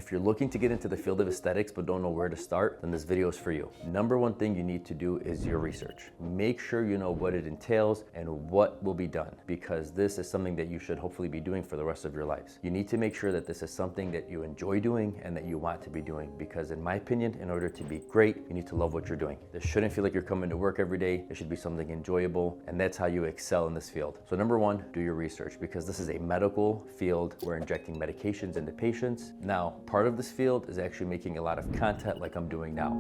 If you're looking to get into the field of aesthetics but don't know where to start, then this video is for you. Number one thing you need to do is your research. Make sure you know what it entails and what will be done, because this is something that you should hopefully be doing for the rest of your lives. You need to make sure that this is something that you enjoy doing and that you want to be doing, because in my opinion, in order to be great, you need to love what you're doing. This shouldn't feel like you're coming to work every day. It should be something enjoyable, and that's how you excel in this field. So number one, do your research, because this is a medical field. We're injecting medications into patients. Now, part of this field is actually making a lot of content like I'm doing now,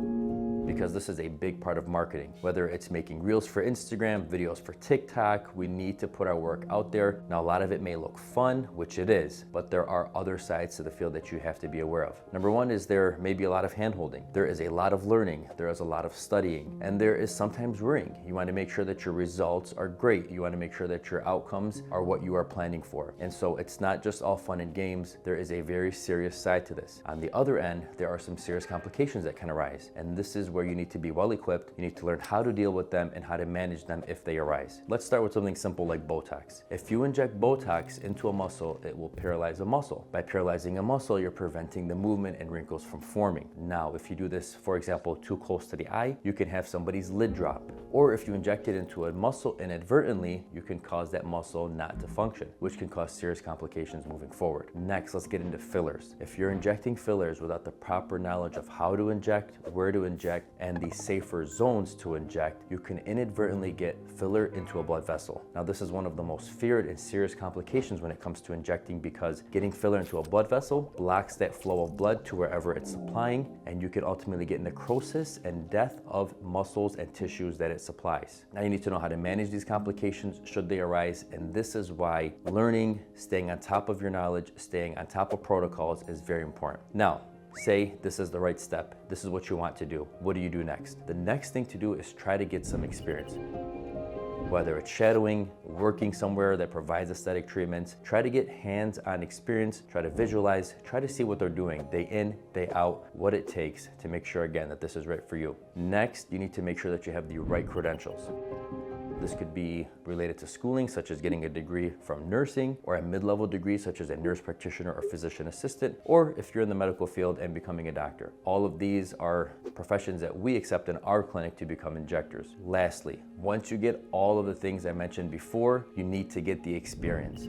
because this is a big part of marketing. Whether it's making reels for Instagram, videos for TikTok, we need to put our work out there. Now, a lot of it may look fun, which it is, but there are other sides to the field that you have to be aware of. Number one is there may be a lot of hand-holding. There is a lot of learning. There is a lot of studying, and there is sometimes worrying. You want to make sure that your results are great. You want to make sure that your outcomes are what you are planning for. And so it's not just all fun and games. There is a very serious side to this. On the other end, there are some serious complications that can arise, and this is where you need to be well equipped. You need to learn how to deal with them and how to manage them if they arise. Let's start with something simple like Botox. If you inject Botox into a muscle, it will paralyze a muscle. By paralyzing a muscle, you're preventing the movement and wrinkles from forming. Now, if you do this, for example, too close to the eye, you can have somebody's lid drop. Or if you inject it into a muscle inadvertently, you can cause that muscle not to function, which can cause serious complications moving forward. Next, let's get into fillers. If you're injecting fillers without the proper knowledge of how to inject, where to inject, and the safer zones to inject, you can inadvertently get filler into a blood vessel. Now, this is one of the most feared and serious complications when it comes to injecting, because getting filler into a blood vessel blocks that flow of blood to wherever it's supplying, and you can ultimately get necrosis and death of muscles and tissues that it supplies. Now, you need to know how to manage these complications should they arise, and this is why learning, staying on top of your knowledge, staying on top of protocols is very important. Now, say this is the right step. This is what you want to do. What do you do next? The next thing to do is try to get some experience. Whether it's shadowing, working somewhere that provides aesthetic treatments, try to get hands-on experience, try to visualize, try to see what they're doing day in, day out, what it takes to make sure, again, that this is right for you. Next, you need to make sure that you have the right credentials. This could be related to schooling, such as getting a degree from nursing, or a mid-level degree such as a nurse practitioner or physician assistant, or if you're in the medical field and becoming a doctor. All of these are professions that we accept in our clinic to become injectors. Lastly, once you get all of the things I mentioned before, you need to get the experience.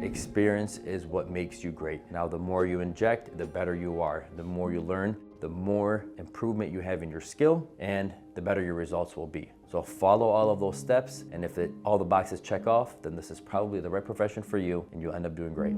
Experience is what makes you great. Now, the more you inject, the better you are. The more you learn, the more improvement you have in your skill, and the better your results will be. So follow all of those steps, and if all the boxes check off, then this is probably the right profession for you, and you'll end up doing great.